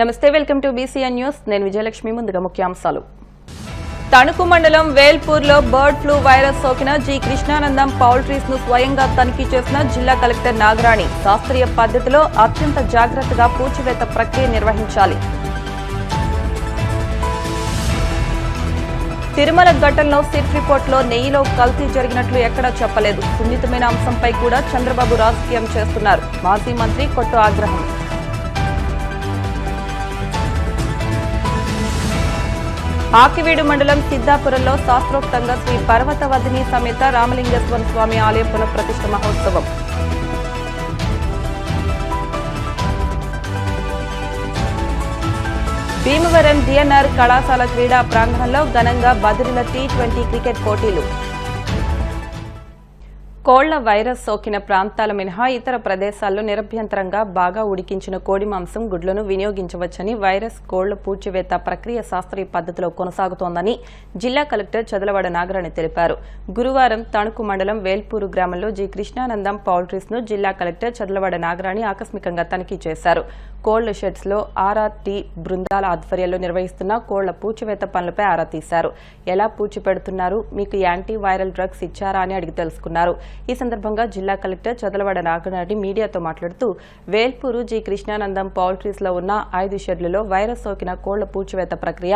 నమస్తే, welcome to BCN news. నేను విజయలక్ష్మి. ముందుగా ముఖ్యాంశాలు. తణుకు మండలం వేల్పూర్లో బర్డ్ ఫ్లూ వైరస్ సోకిన జి కృష్ణానందం పౌల్ట్రీస్ ను స్వయంగా తనిఖీ చేసిన జిల్లా కలెక్టర్ నాగరాణి. శాస్త్రీయ పద్ధతిలో అత్యంత జాగ్రత్తగా పూడ్చివేత ప్రక్రియ నిర్వహించాలి. తిరుమల ఘటనలో సిట్ రిపోర్టులో నెయ్యిలో కల్తీ జరిగినట్లు ఎక్కడా చెప్పలేదు. సున్నితమైన అంశంపై కూడా చంద్రబాబు రాజకీయం చేస్తున్నారు. మాజీ మంత్రి కొట్టు ఆగ్రహం. ఆకివీడు మండలం సిద్దాపురంలో శాస్త్రోక్తంగా శ్రీ పర్వతవదిని సమేత రామలింగేశ్వర స్వామి ఆలయ పునఃప్రతిష్ఠ మహోత్సవం. భీమవరం డిఎన్ఆర్ కళాశాల క్రీడా ప్రాంగణంలో ఘనంగా బదిలీల టీ20 క్రికెట్ పోటీలు. కోళ్ల వైరస్ సోకిన ప్రాంతాల మినహా ఇతర ప్రదేశాల్లో నిరభ్యంతరంగా బాగా ఉడికించిన కోడి మాంసం, గుడ్లను వినియోగించవచ్చని వైరస్ కోళ్ల పూడ్చివేత ప్రక్రియ శాస్త్రీయ పద్ధతిలో కొనసాగుతోందని జిల్లా కలెక్టర్ చదలవాడ నాగరాణి తెలిపారు. గురువారం తణుకు మండలం వేల్పూరు గ్రామంలో జి కృష్ణానందం పౌల్ట్రీస్ ను జిల్లా కలెక్టర్ చదలవాడ నాగరాణి ఆకస్మికంగా తనిఖీ చేశారు. కోళ్ల షెడ్స్ లో ఆర్ఆర్టీ బృందాల ఆధ్వర్యంలో నిర్వహిస్తున్న కోళ్ల పూడ్చివేత పనులపై ఆరా తీశారు. ఎలా పూడ్చిపెడుతున్నారు, మీకు యాంటీ వైరల్ డ్రగ్స్ ఇచ్చారా అని అడిగి తెలుసుకున్నారు. ఈ సందర్భంగా జిల్లా కలెక్టర్ చదలవాడ నాగరాణి మీడియాతో మాట్లాడుతూ వేల్పూరు జి కృష్ణానందం పౌల్ట్రీస్ లో ఉన్న 5 షెడ్లలో వైరస్ సోకిన కోళ్ల పూడ్చివేత ప్రక్రియ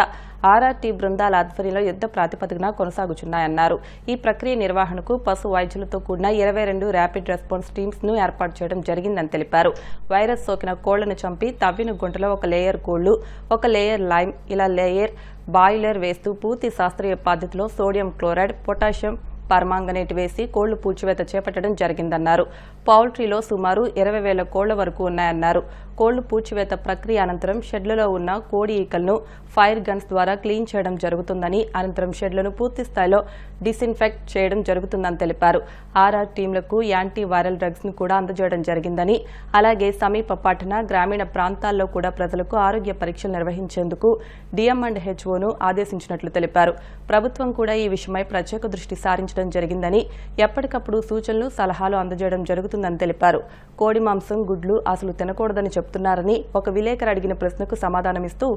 ఆర్ఆర్టీ బృందాల ఆధ్వర్యంలో యుద్ధ ప్రాతిపదికన కొనసాగుతున్నాయన్నారు. ఈ ప్రక్రియ నిర్వహణకు పశు వైద్యులతో కూడిన 22 ర్యాపిడ్ రెస్పాన్స్ టీమ్స్ ను ఏర్పాటు చేయడం జరిగిందని తెలిపారు. వైరస్ సోకిన కోళ్లను చంపి తవ్విన గుంటలో ఒక లేయర్ కోళ్లు, ఒక లేయర్ లైమ్, ఇలా లేయర్ బాయిలర్ వేస్తూ పూర్తి శాస్త్రీయ పద్ధతిలో సోడియం క్లోరైడ్, పొటాషియం పర్మాంగనేట్ వేసి కోళ్లు పూడ్చివేత చేపట్టడం జరిగిందన్నారు. పౌల్ట్రీలో సుమారు 20,000 కోళ్ల వరకు ఉన్నాయన్నారు. కోళ్లు పూడ్చివేత ప్రక్రియ అనంతరం షెడ్లలో ఉన్న కోడి ఈకలను ఫైర్ గన్స్ ద్వారా క్లీన్ చేయడం జరుగుతుందని, అనంతరం షెడ్లను పూర్తి స్థాయిలో డిస్ఇన్ఫెక్ట్ చేయడం జరుగుతుందని తెలిపారు. ఆర్ఆర్ టీంలకు యాంటీ వైరల్ డ్రగ్స్ ను కూడా అందజేయడం జరిగిందని, అలాగే సమీప పట్టణ, గ్రామీణ ప్రాంతాల్లో కూడా ప్రజలకు ఆరోగ్య పరీక్షలు నిర్వహించేందుకు డిఎం&హెచ్ఓను ఆదేశించినట్లు తెలిపారు. ప్రభుత్వం కూడా ఈ విషయమై ప్రత్యేక దృష్టి సారించడం జరిగిందని, ఎప్పటికప్పుడు సూచనలు, సలహాలు అందజేయడం జరుగుతుందని తెలిపారు. కోడి మాంసం, గుడ్లు అసలు తినకూడదని చెప్తున్నారని ఒక విలేకరు అడిగిన ప్రశ్నకు సమాధానమిస్తూ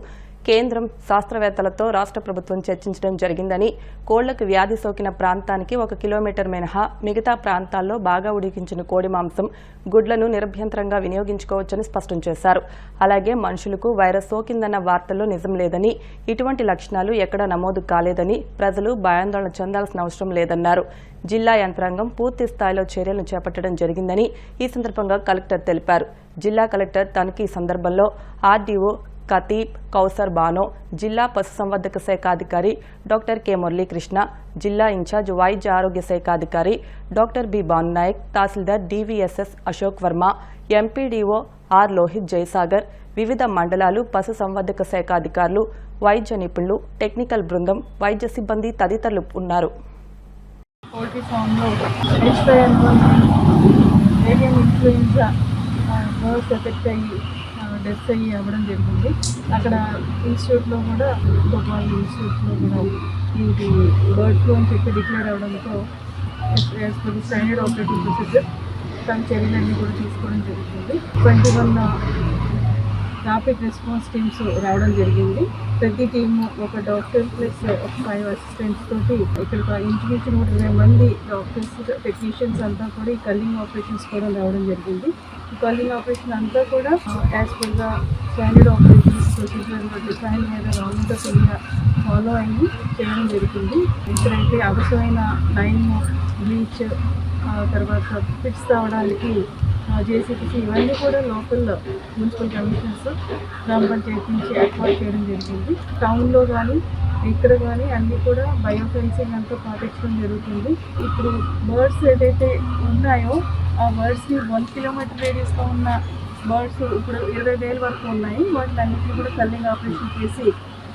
కేంద్రం, శాస్త్రవేత్తలతో రాష్ట్ర ప్రభుత్వం చర్చించడం జరిగిందని, కోళ్లకు వ్యాధి సోకిన ప్రాంతానికి 1 కిలోమీటర్ మినహా మిగతా ప్రాంతాల్లో బాగా ఉడికించిన కోడి మాంసం, గుడ్లను నిరభ్యంతరంగా వినియోగించుకోవచ్చని స్పష్టం చేశారు. అలాగే మనుషులకు వైరస్ సోకిందన్న వార్తల్లో నిజం లేదని, ఇటువంటి లక్షణాలు ఎక్కడా నమోదు కాలేదని, ప్రజలు భయాందోళన చెందాల్సిన అవసరం లేదన్నారు. జిల్లా యంత్రాంగం పూర్తి స్థాయిలో చర్యలను చేపట్టడం జరిగిందని ఈ సందర్భంగా కలెక్టర్ తెలిపారు. జిల్లా కలెక్టర్ తనిఖీ సందర్భంలో ఆర్డీఓ కతీబ్ కౌసర్ బానో, జిల్లా పశుసంవర్ధక శాఖ అధికారి డాక్టర్ కె మురళీకృష్ణ, జిల్లా ఇన్ఛార్జ్ వైద్య ఆరోగ్య శాఖ అధికారి డాక్టర్ బి భానునాయక్, తహసీల్దార్ DVSS Ashok Varma, MPDO R Lohit Jayasagar, వివిధ మండలాలు పశుసంవర్ధక శాఖ అధికారులు, వైద్య నిపుణులు, టెక్నికల్ బృందం, వైద్య సిబ్బంది తదితరులు ఉన్నారు. పోల్ట్రీ ఫామ్లో ఏవియన్ ఇన్ఫ్లుయెన్జా బర్డ్స్ ఎఫెక్ట్ అయ్యి డెత్ అయ్యి అవ్వడం జరిగింది. అక్కడ ఇన్స్టిట్యూట్లో కూడా భోపాల్ ఇన్స్టిట్యూట్లో కూడా ఇది బర్డ్ ఫ్లూ అని చెప్పి డిక్లేర్ అవ్వడంతో as per the standard operating procedure తన చర్యలన్నీ కూడా తీసుకోవడం జరుగుతుంది. 21 ర్యాపిడ్ రెస్పాన్స్ టీమ్స్ రావడం జరిగింది. ప్రతి టీము ఒక డాక్టర్ ప్లస్ ఒక 5 అసిస్టెంట్స్ తోటి ఇక్కడ ఇంచుమించు 120 మంది డాక్టర్స్, టెక్నీషియన్స్ అంతా కూడా ఈ కల్లింగ్ ఆపరేషన్స్ కూడా రావడం జరిగింది. ఈ కల్లింగ్ ఆపరేషన్ అంతా కూడా as per the standard operations procedure define మీద గవర్నమెంట్ ఆఫ్ ఇండియా ఫాలో అయ్యి చేయడం జరుగుతుంది. ఇక్కడైతే అవసరమైన లైమ్, బ్లీచ్, తర్వాత ఫిట్స్ రావడానికి జేసీపీసీ ఇవన్నీ కూడా లోకల్ మున్సిపల్ కమిషనర్స్, గ్రామ పంచాయతీ నుంచి ఏర్పాటు చేయడం జరిగింది. టౌన్లో కానీ ఇక్కడ కానీ అన్నీ కూడా బయోఫెన్సింగ్ అంతా పాటించడం జరుగుతుంది. ఇప్పుడు బర్డ్స్ ఏదైతే ఉన్నాయో ఆ బర్డ్స్ని 1 కిలోమీటర్ రేడియస్లో ఉన్న బర్డ్స్ ఇప్పుడు 20,000 వరకు ఉన్నాయి. వాటిని అన్నింటినీ కూడా కల్లింగ్ ఆపరేషన్ చేసి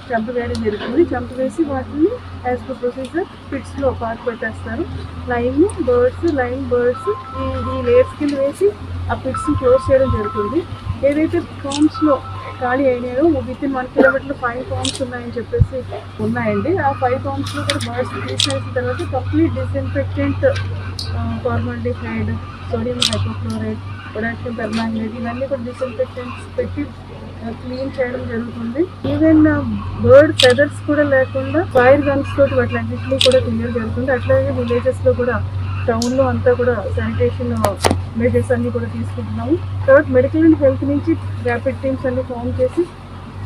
చంపివేయడం జరుగుతుంది. చంపివేసి వాటిని యాజ్ పర్ ప్రొసీజర్ పిట్స్లో పాతి పెట్టేస్తారు. లైమ్ బర్డ్స్ ఈ లేయర్స్ కింద వేసి ఆ పిట్స్ని క్లోజ్ చేయడం జరుగుతుంది. ఏదైతే ఫామ్స్లో ఖాళీ అయినాయో విత్ ఇన్ 1 కిలోమీటర్లో 5 ఫామ్స్ ఉన్నాయని చెప్పేసి ఉన్నాయండి. ఆ 5 ఫామ్స్లో కూడా బర్డ్స్ తీసేసిన తర్వాత complete disinfectant, formaldehyde, sodium hypochlorite, potassium permanganate ఇవన్నీ కూడా డిస్ఇన్ఫెక్టెంట్స్ పెట్టి క్లీన్ చేయడం జరుగుతుంది. ఈవెన్ బర్డ్ ఫెదర్స్ కూడా లేకుండా ఫైర్ గన్స్ తోటి వాటిలన్నింటినీ కూడా క్లియర్ జరుగుతుంది. అట్లాగే విలేజెస్ లో కూడా టౌన్ లో అంతా కూడా శానిటేషన్ మెజర్స్ అన్ని కూడా తీసుకుంటున్నాము. తర్వాత మెడికల్ అండ్ హెల్త్ నుంచి ర్యాపిడ్ టీమ్స్ అన్ని ఫామ్ చేసి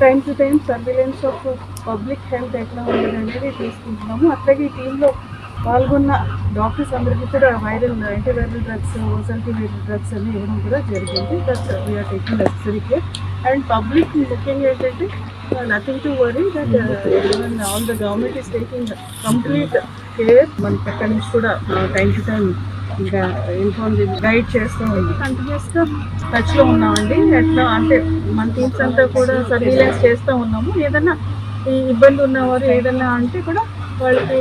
time to time surveillance of public health ఎట్లా ఉండదు అనేది తీసుకుంటున్నాము. అట్లాగే ఈ టీంలో పాల్గొన్న డాక్టర్స్ అందరికీ కూడా యాంటీవైరల్ డ్రగ్స్, యాంటీవైరల్ డ్రగ్స్ అన్ని ఇవ్వడం కూడా జరిగింది. That we are taking necessary care. And public ముఖ్యంగా ఏంటంటే nothing to worry that even all the government is taking complete care. మనకి అక్కడి నుంచి కూడా టైం టు టైం ఇంకా ఇన్ఫార్మ్ గైడ్ చేస్తూ ఉంది. కంటిన్యూస్గా టచ్లో ఉన్నామండి. ఎట్లా అంటే మన టీమ్స్ అంతా కూడా సర్వీలెన్స్ చేస్తూ ఉన్నాము. ఏదన్నా ఈ ఇబ్బంది ఉన్నవారు ఏదన్నా అంటే కూడా వాళ్ళకి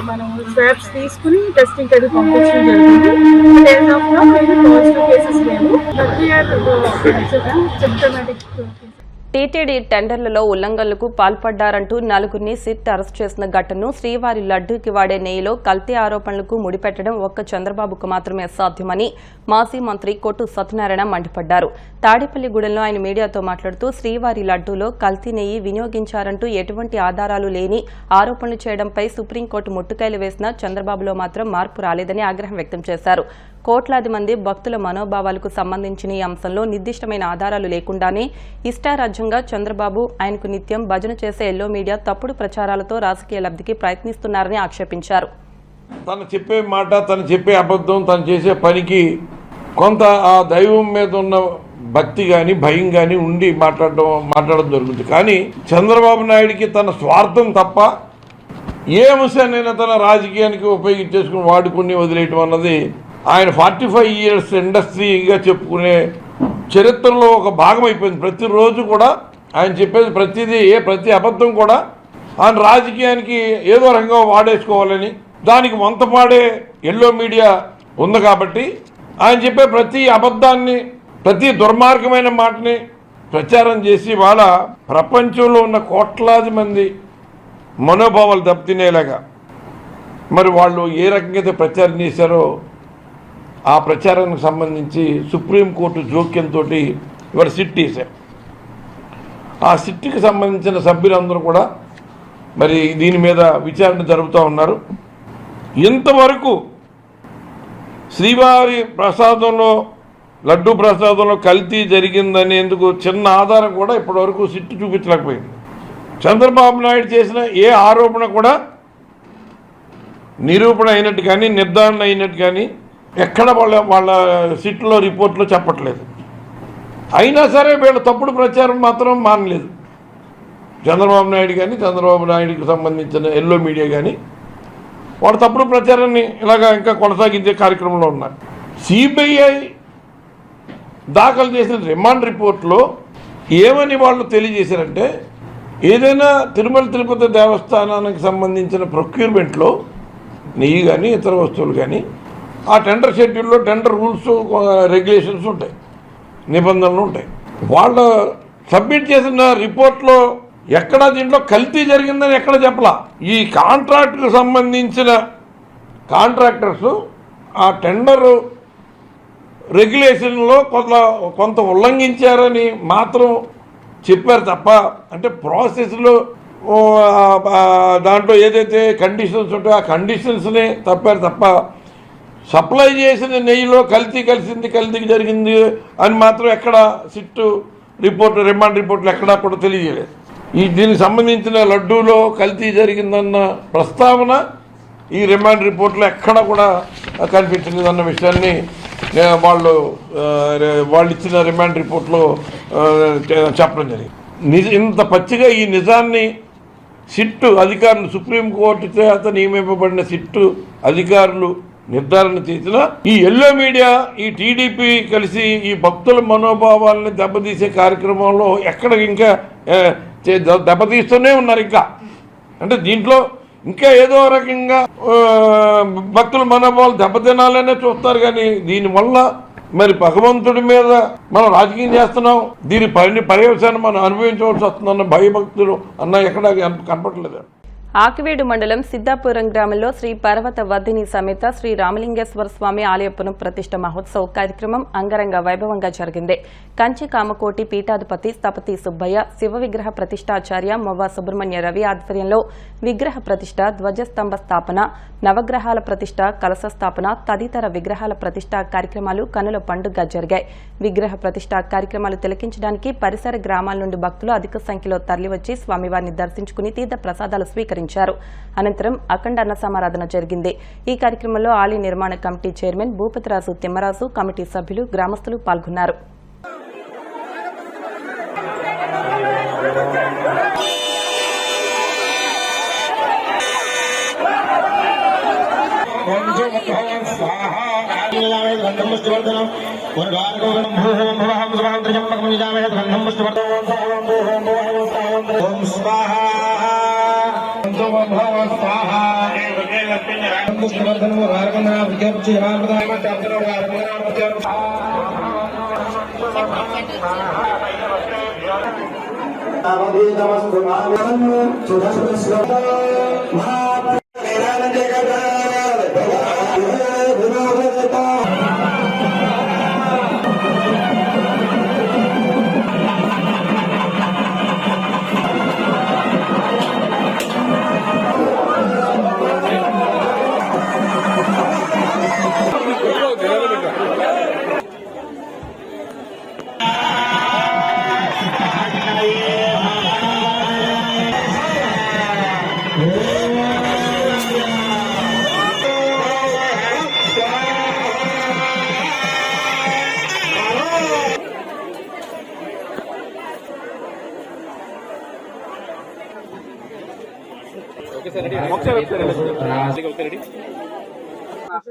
మనం స్వాబ్స్ తీసుకుని టెస్టింగ్ అది పంపించడం జరుగుతుంది. పాజిటివ్ కేసెస్ లేవు. సిమ్టమాటిక్ టీటీడీ టెండర్లలో ఉల్లంఘనలకు పాల్పడ్డారంటూ నలుగురిని సిట్ అరెస్ట్ చేసిన ఘటనను శ్రీవారి లడ్డూకి వాడే నెయ్యిలో కల్తీ ఆరోపణలకు ముడిపెట్టడం ఒక్క చంద్రబాబుకు మాత్రమే సాధ్యమని మాజీ మంత్రి కొట్టు సత్యనారాయణ మండిపడ్డారు. తాడేపల్లిగూడెంలో ఆయన మీడియాతో మాట్లాడుతూ శ్రీవారి లడ్డూలో కల్తీ నెయ్యి వినియోగించారంటూ ఎటువంటి ఆధారాలు లేని ఆరోపణలు చేయడంపై సుప్రీంకోర్టు ముట్టుకాయలు వేసినా చంద్రబాబులో మాత్రం మార్పు రాలేదని ఆగ్రహం వ్యక్తం చేశారు. కోట్లాది మంది భక్తుల మనోభావాలకు సంబంధించిన ఈ అంశంలో నిర్దిష్టమైన ఆధారాలు లేకుండానే ఇష్టారాజ్యంగా చంద్రబాబు ఆయనకు నిత్యం భజన చేసే ఎల్లో మీడియా తప్పుడు ప్రచారాలతో రాజకీయ లబ్ధికి ప్రయత్నిస్తున్నారని ఆక్షేపించారు. తను చెప్పే మాట, తను చెప్పే అబద్ధం, తను చేసే పనికి కొంత ఆ దైవం మీద ఉన్న భక్తి కానీ భయం కానీ ఉండి మాట్లాడడం జరుగుతుంది. కానీ చంద్రబాబు నాయుడికి తన స్వార్థం తప్ప ఏ అంశాన్నైనా తన రాజకీయానికి ఉపయోగించేసుకుని వాడుకుని వదిలేయటం అన్నది ఆయన 45 years ఇండస్ట్రీగా చెప్పుకునే చరిత్రలో ఒక భాగం అయిపోయింది. ప్రతిరోజు కూడా ఆయన చెప్పేది ప్రతి అబద్ధం కూడా ఆయన రాజకీయానికి ఏదో రకంగా వాడేసుకోవాలని దానికి వంతపాడే ఎల్లో మీడియా ఉంది. కాబట్టి ఆయన చెప్పే ప్రతి అబద్ధాన్ని, ప్రతి దుర్మార్గమైన మాటని ప్రచారం చేసి వాళ్ళ ప్రపంచంలో ఉన్న కోట్లాది మంది మనోభావాలు దెబ్బతినేలాగా మరి వాళ్ళు ఏ రకంగా అయితే ప్రచారం చేశారో ఆ ప్రచారానికి సంబంధించి సుప్రీంకోర్టు జోక్యంతో ఇవాళ సిట్ వేశారు. ఆ సిట్కి సంబంధించిన సభ్యులందరూ కూడా మరి దీని మీద విచారణ జరుపుతూ ఉన్నారు. ఇంతవరకు శ్రీవారి ప్రసాదంలో, లడ్డూ ప్రసాదంలో కల్తీ జరిగిందనేందుకు చిన్న ఆధారం కూడా ఇప్పటివరకు సిట్ చూపించలేకపోయింది. చంద్రబాబు నాయుడు చేసిన ఏ ఆరోపణ కూడా నిరూపణ అయినట్టు కానీ నిర్ధారణ అయినట్టు కానీ ఎక్కడ వాళ్ళ సిట్లో రిపోర్ట్లో చెప్పట్లేదు. అయినా సరే వీళ్ళ తప్పుడు ప్రచారం మాత్రం మానలేదు. చంద్రబాబు నాయుడు కానీ, చంద్రబాబు నాయుడికి సంబంధించిన ఎల్లో మీడియా కానీ వాళ్ళ తప్పుడు ప్రచారాన్ని ఇలాగా ఇంకా కొనసాగించే కార్యక్రమంలో ఉన్నారు. సిబిఐ దాఖలు చేసిన రిమాండ్ రిపోర్ట్లో ఏమని వాళ్ళు తెలియజేశారంటే, ఏదైనా తిరుమల తిరుపతి దేవస్థానానికి సంబంధించిన ప్రొక్యూర్మెంట్లో నెయ్యి కానీ ఇతర వస్తువులు కానీ ఆ టెండర్ షెడ్యూల్లో టెండర్ రూల్స్, రెగ్యులేషన్స్ ఉంటాయి, నిబంధనలు ఉంటాయి. వాళ్ళు సబ్మిట్ చేసిన రిపోర్ట్లో ఎక్కడ దీంట్లో కల్తీ జరిగిందని ఎక్కడ చెప్పలా. ఈ కాంట్రాక్ట్కు సంబంధించిన కాంట్రాక్టర్స్ ఆ టెండర్ రెగ్యులేషన్లో కొంత ఉల్లంఘించారని మాత్రం చెప్పారు తప్ప, అంటే ప్రాసెస్లో దాంట్లో ఏదైతే కండిషన్స్ ఉంటాయో ఆ కండిషన్స్ని తప్పారు తప్ప సప్లై చేసిన నెయ్యిలో కల్తీ జరిగింది అని మాత్రం ఎక్కడ సిట్ రిపోర్ట్, రిమాండ్ రిపోర్ట్లు ఎక్కడా కూడా తెలియజేయలేదు. దీనికి సంబంధించిన లడ్డూలో కల్తీ జరిగిందన్న ప్రస్తావన ఈ రిమాండ్ రిపోర్ట్లో ఎక్కడ కూడా కనిపించలేదన్న విషయాన్ని వాళ్ళు ఇచ్చిన రిమాండ్ రిపోర్ట్లో చెప్పడం జరిగింది. ఇంత పచ్చిగా ఈ నిజాన్ని సిట్టు అధికారులు, సుప్రీంకోర్టు చేత నియమింపబడిన సిట్టు అధికారులు నిర్ధారణ చేసిన ఈ ఎల్లో మీడియా, ఈ టీడీపీ కలిసి ఈ భక్తుల మనోభావాలని దెబ్బతీసే కార్యక్రమంలో ఎక్కడ ఇంకా దెబ్బతీస్తూనే ఉన్నారు. ఇంకా అంటే దీంట్లో ఇంకా ఏదో రకంగా భక్తుల మనోభావాలు దెబ్బతినాలనే చూస్తారు. కానీ దీనివల్ల మరి భగవంతుడి మీద మనం రాజకీయం చేస్తున్నాం, దీని పర్యవసానం మనం అనుభవించవలసి వస్తుందన్న భయభక్తులు అన్న ఎక్కడ కనపడలేదు. ఆకివీడు మండలం సిద్దాపురం గ్రామంలో శ్రీ పర్వత వర్ధిని సమేత శ్రీ రామలింగేశ్వర స్వామి ఆలయ పునఃప్రతిష్ఠ మహోత్సవ కార్యక్రమం అంగరంగ వైభవంగా జరిగింది. కంచి కామకోటి పీఠాధిపతి స్థపతి సుబ్బయ్య, శివ విగ్రహ ప్రతిష్ఠాచార్య మొవ్వ సుబ్రహ్మణ్య రవి ఆధ్వర్యంలో విగ్రహ ప్రతిష్ఠ, ధ్వజస్తంభ స్థాపన, నవగ్రహాల ప్రతిష్ఠ, కలశ స్థాపన తదితర విగ్రహాల ప్రతిష్ఠా కార్యక్రమాలు కనుల పండుగగా జరిగాయి. విగ్రహ ప్రతిష్ఠా కార్యక్రమాలు తిలకించడానికి పరిసర గ్రామాల నుండి భక్తులు అధిక సంఖ్యలో తరలివచ్చి స్వామివారిని దర్శించుకుని తీర్థ ప్రసాదాలు స్వీకరించారు. అనంతరం అఖండ అన్న సమారాధన జరిగింది. ఈ కార్యక్రమంలో ఆలయ నిర్మాణ committee chairman Bhupathiraju Thimmaraju, committee సభ్యులు, గ్రామస్తులు పాల్గొన్నారు.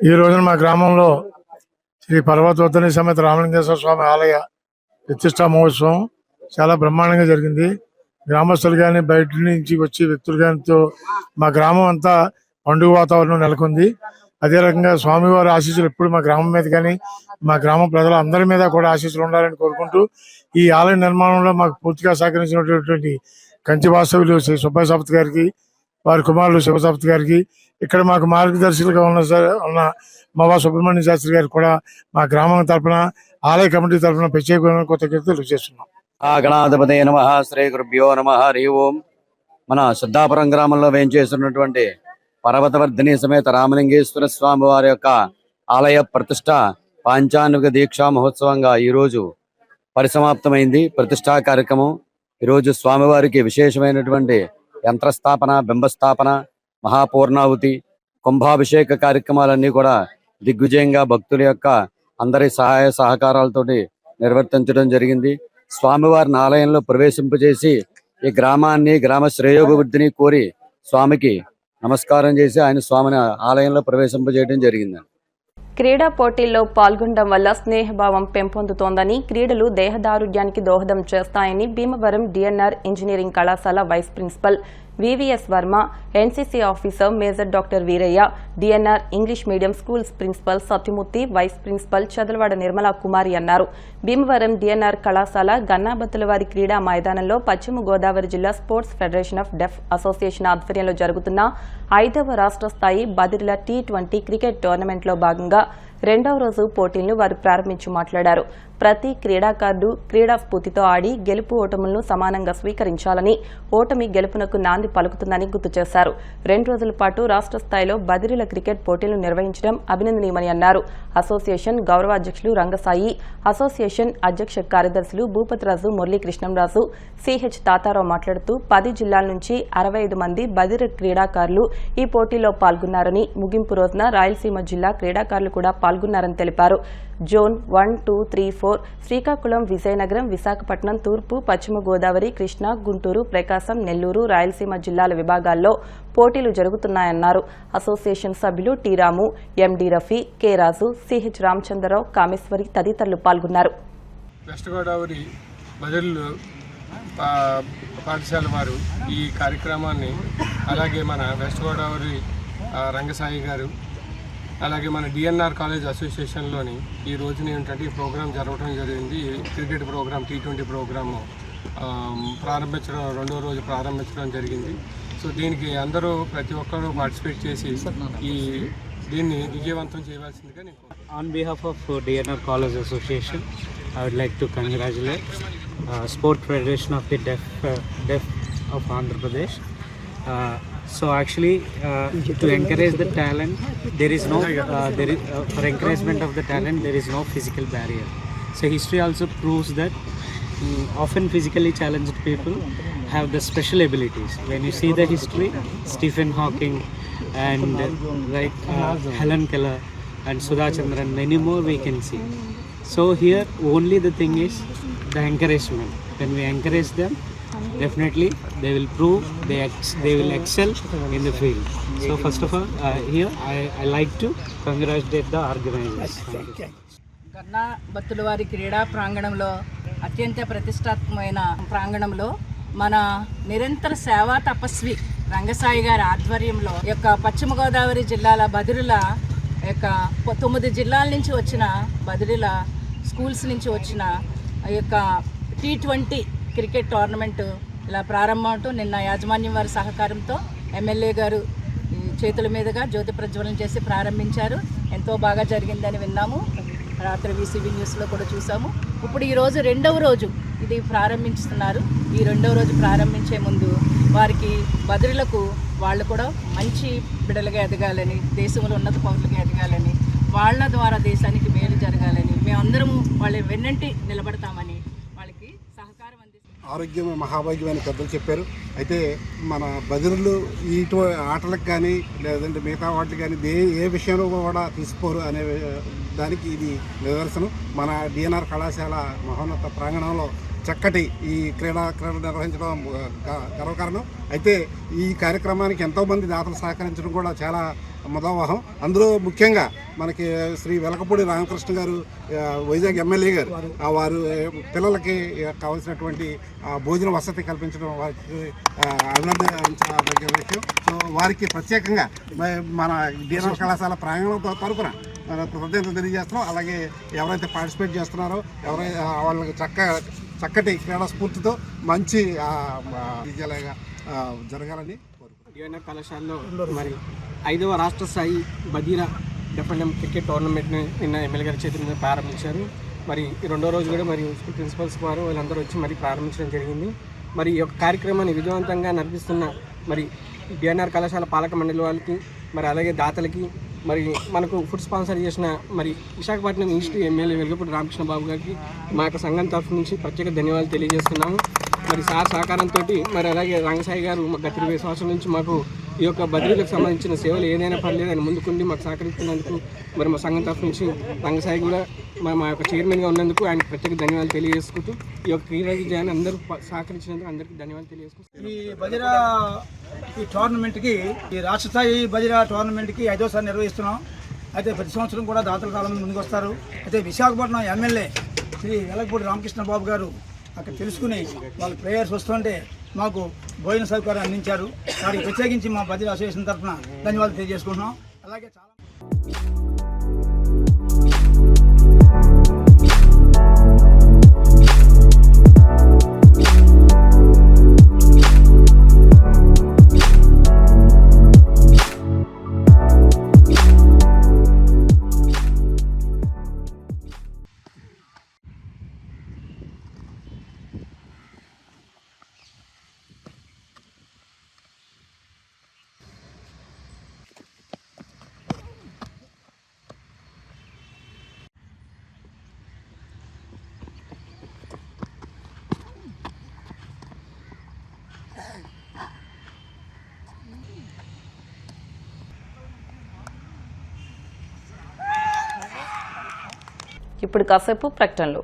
ఈ రోజున మా గ్రామంలో శ్రీ పర్వతవర్ధిని సమేత రామలింగేశ్వర స్వామి ఆలయ ప్రతిష్టా మహోత్సవం చాలా బ్రహ్మాండంగా జరిగింది. గ్రామస్తులు కానీ బయట నుంచి వచ్చే వ్యక్తులు కానితో మా గ్రామం అంతా పండుగ వాతావరణం నెలకొంది. అదే రకంగా స్వామివారి ఆశీస్సులు ఎప్పుడు మా గ్రామం మీద కానీ మా గ్రామ ప్రజల అందరి మీద కూడా ఆశీస్సులు ఉండాలని కోరుకుంటూ ఈ ఆలయ నిర్మాణంలో మాకు పూర్తిగా సహకరించినటువంటి కంచి వాస్తవ్యులు శ్రీ సుబ్బయ్య సపతి గారికి, వారి కుమారులు శివసపతి గారికి, ఇక్కడ మాకు మార్గదర్శకులుగా ఉన్న మొవ్వ సుబ్రహ్మణ్య శాస్త్రి గారికి కూడా మా గ్రామం తరఫున, ఆలయ కమిటీ తరఫున ప్రత్యేకమైన కృతజ్ఞతలు చేస్తున్నాం. గణాధిపతి నమః. శ్రీ గురుభ్యో నమః. హరి ఓం. మన సిద్ధాపురం గ్రామంలో వేయించేస్తున్నటువంటి పర్వతవర్ధిని సమేత రామలింగేశ్వర స్వామి వారి యొక్క ఆలయ ప్రతిష్ట పాంచాన్విక దీక్షా మహోత్సవంగా ఈరోజు పరిసమాప్తమైంది. ప్రతిష్టా కార్యక్రమం ఈరోజు స్వామివారికి విశేషమైనటువంటి యంత్రస్థాపన, బింబస్థాపన, మహాపూర్ణాహుతి, కుంభాభిషేక కార్యక్రమాలన్నీ కూడా దిగ్విజయంగా భక్తుల యొక్క అందరి సహాయ సహకారాలతోటి నిర్వర్తించడం జరిగింది. స్వామివారిని ఆలయంలో ప్రవేశింపజేసి ఈ గ్రామాన్ని, గ్రామ శ్రేయోభివృద్ధిని కోరి స్వామికి నమస్కారం చేసి ఆయన స్వామిని ఆలయంలో ప్రవేశింపజేయడం జరిగింది. క్రీడా పోటీల్లో పాల్గొనడం వల్ల స్నేహభావం పెంపొందుతోందని, క్రీడలు దేహదారుఢ్యానికి దోహదం చేస్తాయని భీమవరం డిఎన్ఆర్ ఇంజనీరింగ్ కళాశాల vice principal VVS Varma, NCC officer major doctor Veeraiah, DNR English medium schools principal Satyamurthy, vice principal Chadalavada Nirmala Kumari అన్నారు. భీమవరం డిఎన్ఆర్ కళాశాల గన్నాబత్తులవారి క్రీడా మైదానంలో పశ్చిమ గోదావరి జిల్లా sports federation of deaf association ఆధ్వర్యంలో జరుగుతున్న 5వ రాష్ట్ర స్థాయి బదిరిల T20 క్రికెట్ టోర్నమెంట్లో భాగంగా 2వ రోజు పోటీలను వారు ప్రారంభించి మాట్లాడారు. ప్రతి క్రీడాకారుడు క్రీడా స్ఫూర్తితో ఆడి గెలుపు ఓటములను సమానంగా స్వీకరించాలని, ఓటమి గెలుపునకు నాంది పలుకుతుందని గుర్తు చేశారు. 2 రోజుల పాటు రాష్ట్ర స్థాయిలో బదిరీల క్రికెట్ పోటీలు నిర్వహించడం అభినందనీయమని అన్నారు. అసోసియేషన్ గౌరవ అధ్యక్షులు రంగసాయి, అసోసియేషన్ అధ్యక్ష కార్యదర్శులు భూపతిరాజు, మురళీకృష్ణంరాజు, సిహెచ్ తాతారావు మాట్లాడుతూ 10 జిల్లాల నుంచి 65 మంది బదిర క్రీడాకారులు ఈ పోటీలో పాల్గొన్నారని, ముగింపు రోజున రాయలసీమ జిల్లా క్రీడాకారులు కూడా పాల్గొన్నారని తెలిపారు. జోన్ 1, 2, 3, 4 శ్రీకాకుళం, విజయనగరం, విశాఖపట్నం, తూర్పు, పశ్చిమ గోదావరి, కృష్ణా, గుంటూరు, ప్రకాశం, నెల్లూరు, రాయలసీమ జిల్లాల విభాగాల్లో పోటీలు జరుగుతున్నాయన్నారు. అసోసియేషన్ సభ్యులు టి రాము, ఎండి రఫీ, కె రాజు, సిహెచ్ రామచంద్రరావు, కామేశ్వరి తదితరులు పాల్గొన్నారు. వెస్ట్ గోదావరి బదిలీలు పాఠశాల వారు ఈ కార్యక్రమాన్ని, అలాగే మన వెస్ట్ గోదావరి రంగసాయి గారు, అలాగే మన డిఎన్ఆర్ కాలేజ్ అసోసియేషన్లోని ఈ రోజున ఏంటంటే ఈ ప్రోగ్రాం జరగడం జరిగింది. క్రికెట్ ప్రోగ్రాం T20 ప్రోగ్రాము ప్రారంభించడం, 2వ రోజు ప్రారంభించడం జరిగింది. సో దీనికి అందరూ ప్రతి ఒక్కరూ పార్టిసిపేట్ చేసి దీన్ని విజయవంతం చేయవలసిందిగా నేను On behalf of DNR College Association, I would like to congratulate Sport Federation of the Deaf of Andhra Pradesh. So actually, to encourage the talent, there is no for encouragement of the talent, there is no physical barrier. So history also proves that often physically challenged people have the special abilities. When you see the history, Stephen Hawking and Helen Keller and Sudha Chandran, many more we can see. So here only the thing is the encouragement. When we encourage them, definitely they will prove they will excel in the field. So first of all, here I like to congratulate the organizers. గన్నా Battula వారి క్రీడా ప్రాంగణంలో అత్యంత ప్రతిష్టాత్మకమైన ప్రాంగణంలో మన నిరంతర సేవా తపస్వి రంగసాయి గారి ఆధ్వర్యంలో యొక్క పశ్చిమ గోదావరి జిల్లాల బదిరుల యొక్క 9 జిల్లాల నుంచి వచ్చిన బదిరుల స్కూల్స్ నుంచి వచ్చిన యొక్క T20 క్రికెట్ టోర్నమెంట్ ఇలా ప్రారంభం అవటం నిన్న యాజమాన్యం వారి సహకారంతో ఎమ్మెల్యే గారు చేతుల మీదుగా జ్యోతి ప్రజ్వలన చేసి ప్రారంభించారు. ఎంతో బాగా జరిగిందని విన్నాము. రాత్రి VCB న్యూస్లో కూడా చూసాము. ఇప్పుడు ఈరోజు 2వ రోజు ఇది ప్రారంభిస్తున్నారు. ఈ 2వ రోజు ప్రారంభించే ముందు వారికి బదిరులకు వాళ్ళు కూడా మంచి బిడ్డలుగా ఎదగాలని, దేశంలో ఉన్నత పౌరులుగా ఎదగాలని, వాళ్ళ ద్వారా దేశానికి మేలు జరగాలని మేమందరము వాళ్ళ వెన్నంటి నిలబడతామని వాళ్ళకి సహకారం అందిస్తాం. ఆరోగ్యం మహాభాగ్యం అని పెద్దలు చెప్పారు. అయితే మన బదిరులు ఇటు ఆటలకు కానీ లేదంటే మిగతా వాటికి కానీ ఏ విషయంలో కూడా తీసుకోరు అనే దానికి ఇది నిదర్శనం. మన DNR కళాశాల మహోన్నత ప్రాంగణంలో చక్కటి ఈ క్రీడ నిర్వహించడం గర్వకారణం. అయితే ఈ కార్యక్రమానికి ఎంతోమంది దాతలు సహకరించడం కూడా చాలా ముదావహం. అందులో ముఖ్యంగా మనకి శ్రీ వెలకపూడి రామకృష్ణ గారు, వైజాగ్ ఎమ్మెల్యే గారు, వారు పిల్లలకి కావాల్సినటువంటి భోజన వసతి కల్పించడం వారికి అభినందించదగ్గ విషయం. సో వారికి ప్రత్యేకంగా మన DNR కళాశాల ప్రాంగణంతో తరపున కృతజ్ఞతలు తెలియజేస్తున్నాం. అలాగే ఎవరైతే పార్టిసిపేట్ చేస్తున్నారో వాళ్ళకి చక్కటి క్రీడా స్ఫూర్తితో మంచి విజయాలుగా జరగాలని DNR కళాశాలలో మరి 5వ రాష్ట్ర స్థాయి బదీరా డెఫ్ఎంఎం క్రికెట్ టోర్నమెంట్ని నిన్న ఎమ్మెల్యే గారి చేతుల మీద ప్రారంభించారు. మరి 2వ రోజు కూడా మరి స్కూల్ ప్రిన్సిపల్స్ వారు వాళ్ళందరూ వచ్చి మరి ప్రారంభించడం జరిగింది. మరి ఈ యొక్క కార్యక్రమాన్ని విజయవంతంగా నడిపిస్తున్న మరి DNR కళాశాల పాలక మండలి వాళ్ళకి, మరి అలాగే దాతలకి, మరి మనకు ఫుడ్ స్పాన్సర్ చేసిన మరి విశాఖపట్నం ఈస్ట్ ఎమ్మెల్యే వెలుగపూడి రామకృష్ణ బాబు గారికి మా యొక్క సంఘం తరఫు నుంచి ప్రత్యేక ధన్యవాదాలు తెలియజేస్తున్నాము. మరి సార్ సహకారంతో మరి అలాగే రంగసాయి గారు గత 20 సంవత్సరాల నుంచి మాకు ఈ యొక్క బదిలీలకు సంబంధించిన సేవలు ఏదైనా పర్లేదు అని ముందుకుండి మాకు సహకరిస్తున్నందుకు మరి మా సంఘం తరఫు నుంచి రంగసాయి కూడా మా యొక్క చైర్మన్గా ఉన్నందుకు ఆయనకు ప్రత్యేక ధన్యవాదాలు తెలియజేసుకుంటూ ఈ యొక్క క్రీడా విజయాన్ని అందరూ సహకరించినందుకు అందరికీ ధన్యవాదాలు తెలియజేసుకుంటూ ఈ టోర్నమెంట్కి ఈ రాష్ట్ర స్థాయి బదిరా టోర్నమెంట్కి 5వసారి నిర్వహిస్తున్నాం. అయితే ప్రతి సంవత్సరం కూడా దాతల కాలం ముందుకు వస్తారు. అయితే విశాఖపట్నం ఎమ్మెల్యే శ్రీ వెలకపూడి రామకృష్ణ బాబు గారు అక్కడ తెలుసుకుని వాళ్ళ ప్లేయర్స్ వస్తుంటే మాకు భోజన సౌకర్యం అందించారు. వారికి ప్రత్యేకించి మా బదిరా అసోసియేషన్ తరఫున ధన్యవాదాలు తెలియజేసుకుంటున్నాం. అలాగే చాలా ఇప్పుడు కాసేపు ప్రకటనలు.